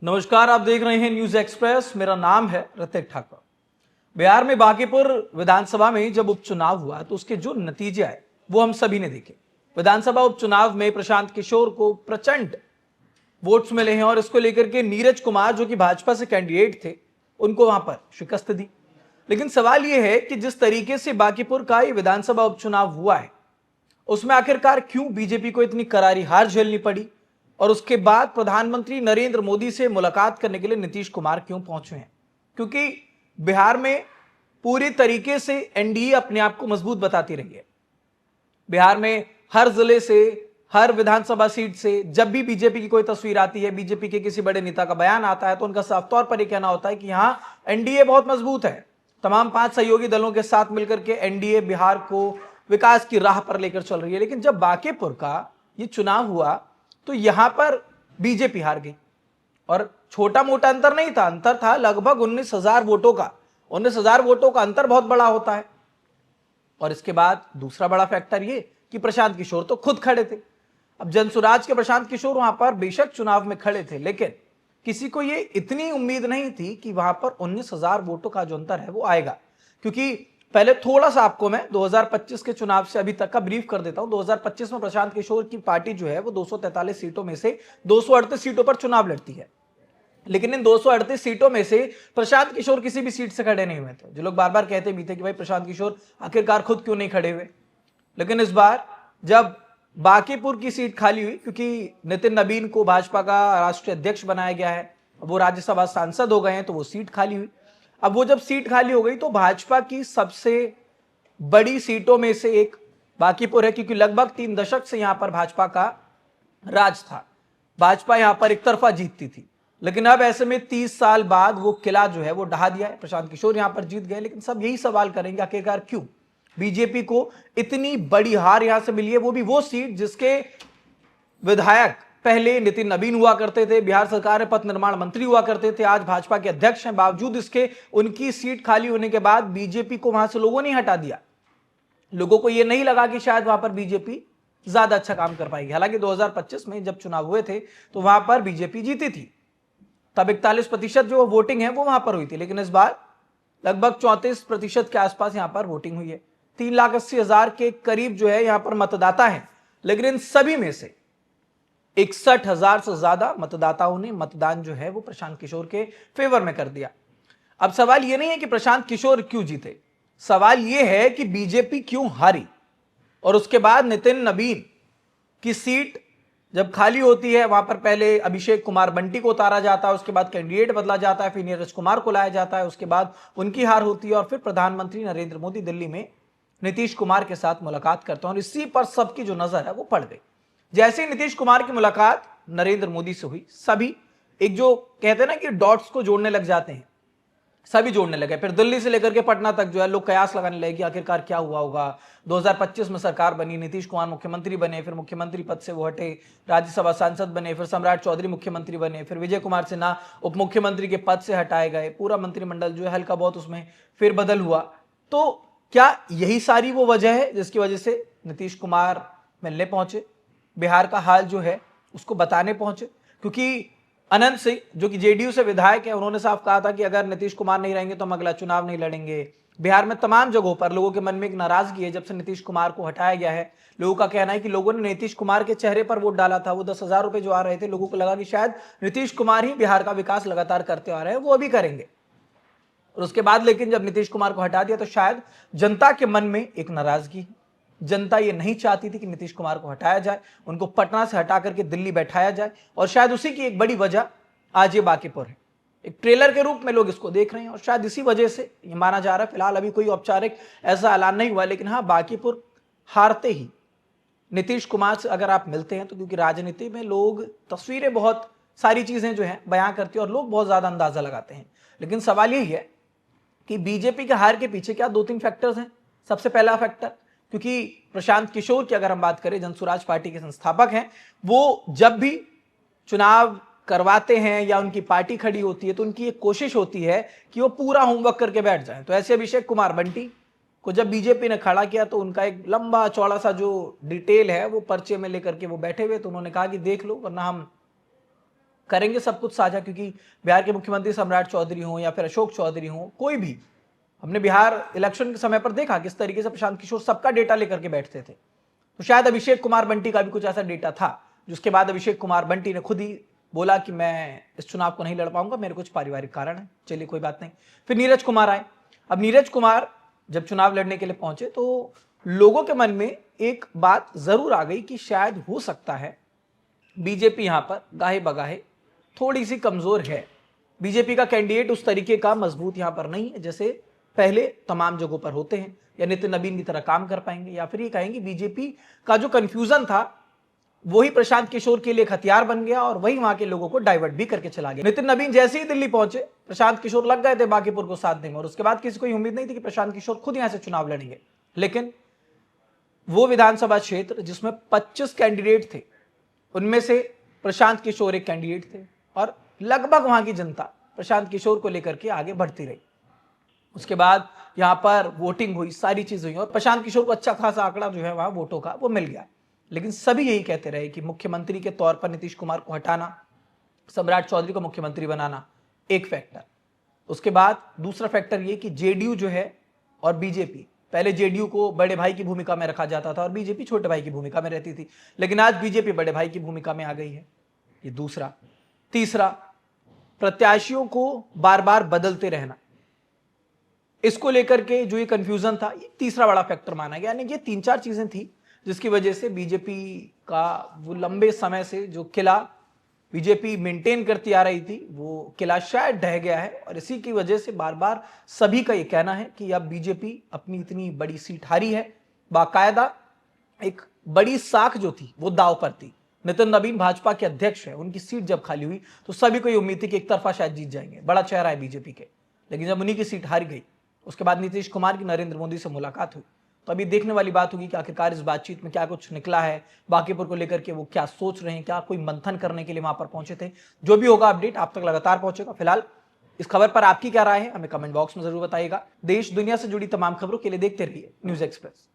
नमस्कार, आप देख रहे हैं न्यूज एक्सप्रेस। मेरा नाम है ऋतिक ठाकुर। बिहार में बांकीपुर विधानसभा में जब उपचुनाव हुआ तो उसके जो नतीजे आए वो हम सभी ने देखे। विधानसभा उपचुनाव में प्रशांत किशोर को प्रचंड वोट्स मिले हैं और इसको लेकर के नीरज कुमार जो कि भाजपा से कैंडिडेट थे उनको वहां पर शिकस्त दी। लेकिन सवाल यह है कि जिस तरीके से बांकीपुर का ये विधानसभा उपचुनाव हुआ है उसमें आखिरकार क्यों बीजेपी को इतनी करारी हार झेलनी पड़ी और उसके बाद प्रधानमंत्री नरेंद्र मोदी से मुलाकात करने के लिए नीतीश कुमार क्यों पहुंचे हैं? क्योंकि बिहार में पूरी तरीके से एनडीए अपने आप को मजबूत बताती रही है। बिहार में हर जिले से, हर विधानसभा सीट से जब भी बीजेपी की कोई तस्वीर आती है, बीजेपी के किसी बड़े नेता का बयान आता है तो उनका साफ तौर पर यह कहना होता है कि यहां एनडीए बहुत मजबूत है। तमाम 5 सहयोगी दलों के साथ मिलकर के एनडीए बिहार को विकास की राह पर लेकर चल रही है। लेकिन जब बांकीपुर का ये चुनाव हुआ तो यहां पर बीजेपी हार गई और छोटा मोटा अंतर नहीं था, अंतर था लगभग 19,000 वोटों का। 19,000 वोटों का अंतर बहुत बड़ा होता है। और इसके बाद दूसरा बड़ा फैक्टर ये कि प्रशांत किशोर तो खुद खड़े थे। अब जनसुराज के प्रशांत किशोर वहां पर बेशक चुनाव में खड़े थे, लेकिन किसी को ये इतनी उम्मीद नहीं थी कि वहां पर 19,000 वोटों का जो अंतर है वो आएगा। क्योंकि पहले थोड़ा सा आपको मैं 2025 के चुनाव से अभी तक का ब्रीफ कर देता हूं। 2025 में प्रशांत किशोर की पार्टी जो है वो 243 सीटों में से 238 सीटों पर चुनाव लड़ती है। लेकिन इन 238 सीटों में से प्रशांत किशोर किसी भी सीट से खड़े नहीं हुए थे। जो लोग बार बार कहते भी थे कि भाई प्रशांत किशोर आखिरकार खुद क्यों नहीं खड़े हुए। लेकिन इस बार जब बांकीपुर की सीट खाली हुई, क्योंकि नितिन नबीन को भाजपा का राष्ट्रीय अध्यक्ष बनाया गया है, वो राज्यसभा सांसद हो गए हैं, तो वो सीट खाली हुई। अब वो जब सीट खाली हो गई तो भाजपा की सबसे बड़ी सीटों में से एक बांकीपुर है, क्योंकि लगभग 3 दशक से यहां पर भाजपा का राज था। भाजपा यहां पर एक तरफा जीतती थी। लेकिन अब ऐसे में 30 साल बाद वो किला जो है वो ढहा दिया है। प्रशांत किशोर यहां पर जीत गए, लेकिन सब यही सवाल करेंगे आखिरकार क्यों बीजेपी को इतनी बड़ी हार यहां से मिली है, वो भी वो सीट जिसके विधायक पहले नितिन नबीन हुआ करते थे, बिहार सरकार में पथ निर्माण मंत्री हुआ करते थे, आज भाजपा के अध्यक्ष हैं। बावजूद इसके उनकी सीट खाली होने के बाद बीजेपी को वहां से लोगों ने हटा दिया। लोगों को यह नहीं लगा कि शायद वहां पर बीजेपी ज्यादा अच्छा काम कर पाएगी। हालांकि 2025 में जब चुनाव हुए थे तो वहां पर बीजेपी जीती थी, तब 41% जो वोटिंग है वो वहां पर हुई थी। लेकिन इस बार लगभग 34% के आसपास यहां पर वोटिंग हुई है। 3,80,000 के करीब जो है यहां पर मतदाता है। लेकिन इन सभी में से 61,000 से ज्यादा मतदाताओं ने मतदान जो है वो प्रशांत किशोर के फेवर में कर दिया। अब सवाल यह नहीं है कि प्रशांत किशोर क्यों जीते, सवाल यह है कि बीजेपी क्यों हारी। और उसके बाद नितिन नबीन की सीट जब खाली होती है, वहां पर पहले अभिषेक कुमार बंटी को उतारा जाता है, उसके बाद कैंडिडेट बदला जाता है, फिर नीरज कुमार को लाया जाता है, उसके बाद उनकी हार होती है और फिर प्रधानमंत्री नरेंद्र मोदी दिल्ली में नीतीश कुमार के साथ मुलाकात करते हैं और इसी पर सबकी जो नजर है वो पड़ गई। जैसे ही नीतीश कुमार की मुलाकात नरेंद्र मोदी से हुई, सभी एक जो कहते हैं ना कि डॉट्स को जोड़ने लग जाते हैं, सभी जोड़ने लगे। फिर दिल्ली से लेकर के पटना तक जो है लोग कयास लगाने लगे कि आखिरकार क्या हुआ होगा। 2025 में सरकार बनी, नीतीश कुमार मुख्यमंत्री बने, फिर मुख्यमंत्री पद से वो हटे, राज्यसभा सांसद बने, फिर सम्राट चौधरी मुख्यमंत्री बने, फिर विजय कुमार सिन्हा उप मुख्यमंत्री के पद से हटाए गए, पूरा मंत्रिमंडल जो है हल्का बहुत उसमें फिर बदल हुआ। तो क्या यही सारी वो वजह है जिसकी वजह से नीतीश कुमार मिलने पहुंचे, बिहार का हाल जो है उसको बताने पहुंचे? क्योंकि अनंत सिंह जो कि जेडीयू से विधायक है, उन्होंने साफ कहा था कि अगर नीतीश कुमार नहीं रहेंगे तो हम अगला चुनाव नहीं लड़ेंगे। बिहार में तमाम जगहों पर लोगों के मन में एक नाराजगी है जब से नीतीश कुमार को हटाया गया है। लोगों का कहना है कि लोगों ने नीतीश कुमार के चेहरे पर वोट डाला था, वो 10,000 रुपए जो आ रहे थे, लोगों को लगा कि शायद नीतीश कुमार ही बिहार का विकास लगातार करते आ रहे हैं, वो अभी करेंगे। और उसके बाद लेकिन जब नीतीश कुमार को हटा दिया तो शायद जनता के मन में एक नाराजगी, जनता ये नहीं चाहती थी कि नीतीश कुमार को हटाया जाए, उनको पटना से हटा करके दिल्ली बैठाया जाए। और शायद उसी की एक बड़ी वजह आज ये बांकीपुर है। एक ट्रेलर के रूप में लोग इसको देख रहे हैं और शायद इसी वजह से ये माना जा रहा है। फिलहाल अभी कोई औपचारिक ऐसा ऐलान नहीं हुआ, लेकिन हाँ, बांकीपुर हारते ही नीतीश कुमार से अगर आप मिलते हैं तो, क्योंकि राजनीति में लोग तस्वीरें बहुत सारी चीजें जो हैं बयां करती है और लोग बहुत ज्यादा अंदाजा लगाते हैं। लेकिन सवाल यही है कि बीजेपी के हार के पीछे क्या 2-3 फैक्टर्स हैं। सबसे पहला फैक्टर, क्योंकि प्रशांत किशोर की अगर हम बात करें, जनसुराज पार्टी के संस्थापक हैं, वो जब भी चुनाव करवाते हैं या उनकी पार्टी खड़ी होती है तो उनकी एक कोशिश होती है कि वो पूरा होमवर्क करके बैठ जाए। तो ऐसे अभिषेक कुमार बंटी को जब बीजेपी ने खड़ा किया तो उनका एक लंबा चौड़ा सा जो डिटेल है वो पर्चे में लेकर के वो बैठे हुए, तो उन्होंने कहा कि देख लो वरना हम करेंगे सब कुछ साझा, क्योंकि बिहार के मुख्यमंत्री सम्राट चौधरी हों या फिर अशोक चौधरी हों, कोई भी, हमने बिहार इलेक्शन के समय पर देखा किस तरीके से प्रशांत किशोर सबका डेटा लेकर के बैठते थे। तो शायद अभिषेक कुमार बंटी का भी कुछ ऐसा डेटा था, जिसके बाद अभिषेक कुमार बंटी ने खुद ही बोला कि मैं इस चुनाव को नहीं लड़ पाऊंगा, मेरे कुछ पारिवारिक कारण है, चलिए कोई बात नहीं। फिर नीरज कुमार आए। अब नीरज कुमार जब चुनाव लड़ने के लिए पहुंचे तो लोगों के मन में एक बात जरूर आ गई कि शायद हो सकता है बीजेपी यहां पर गाहे बगाहे थोड़ी सी कमजोर है, बीजेपी का कैंडिडेट उस तरीके का मजबूत यहां पर नहीं है जैसे पहले तमाम जगहों पर होते हैं, या नितिन नवीन की तरह काम कर पाएंगे, या फिर ये कहेंगे बीजेपी का जो कंफ्यूजन था वही प्रशांत किशोर के लिए एक हथियार बन गया और वही वहां के लोगों को डाइवर्ट भी करके चला गया। नितिन नवीन जैसे ही दिल्ली पहुंचे, प्रशांत किशोर लग गए थे बांकीपुर को साथ देने, और उसके बाद किसी को उम्मीद नहीं थी कि प्रशांत किशोर खुद यहां से चुनाव लड़ेंगे। लेकिन वो विधानसभा क्षेत्र जिसमें 25 कैंडिडेट थे, उनमें से प्रशांत किशोर एक कैंडिडेट थे, और लगभग वहां की जनता प्रशांत किशोर को लेकर के आगे बढ़ती रही। उसके बाद यहां पर वोटिंग हुई, सारी चीज हुई, और प्रशांत किशोर को अच्छा खासा आंकड़ा जो है वहां वोटों का वो मिल गया। लेकिन सभी यही कहते रहे कि मुख्यमंत्री के तौर पर नीतीश कुमार को हटाना, सम्राट चौधरी को मुख्यमंत्री बनाना एक फैक्टर। उसके बाद दूसरा फैक्टर ये कि जेडीयू जो है और बीजेपी, पहले जेडीयू को बड़े भाई की भूमिका में रखा जाता था और बीजेपी छोटे भाई की भूमिका में रहती थी, लेकिन आज बीजेपी बड़े भाई की भूमिका में आ गई है, ये दूसरा। तीसरा, प्रत्याशियों को बार बार बदलते रहना, इसको लेकर के जो ये कंफ्यूजन था, ये तीसरा बड़ा फैक्टर माना गया। यानी ये 3-4 चीजें थी जिसकी वजह से बीजेपी का वो लंबे समय से जो किला बीजेपी मेंटेन करती आ रही थी, वो किला शायद ढह गया है, और इसी की वजह से बार बार सभी का ये कहना है कि अब बीजेपी अपनी इतनी बड़ी सीट हारी है, बाकायदा एक बड़ी साख जो थी वो दाव पर थी। नितिन नवीन भाजपा के अध्यक्ष है, उनकी सीट जब खाली हुई तो सभी को ये उम्मीद थी कि एक तरफा शायद जीत जाएंगे, बड़ा चेहरा है बीजेपी के, लेकिन जब उन्हीं की सीट हार गई, उसके बाद नीतीश कुमार की नरेंद्र मोदी से मुलाकात हुई, तो अभी देखने वाली बात होगी कि आखिरकार इस बातचीत में क्या कुछ निकला है, बांकीपुर को लेकर के वो क्या सोच रहे हैं, क्या कोई मंथन करने के लिए वहां पर पहुंचे थे। जो भी होगा अपडेट आप तक लगातार पहुंचेगा। फिलहाल इस खबर पर आपकी क्या राय है हमें कमेंट बॉक्स में जरूर बताइएगा। देश दुनिया से जुड़ी तमाम खबरों के लिए देखते रहिए न्यूज एक्सप्रेस।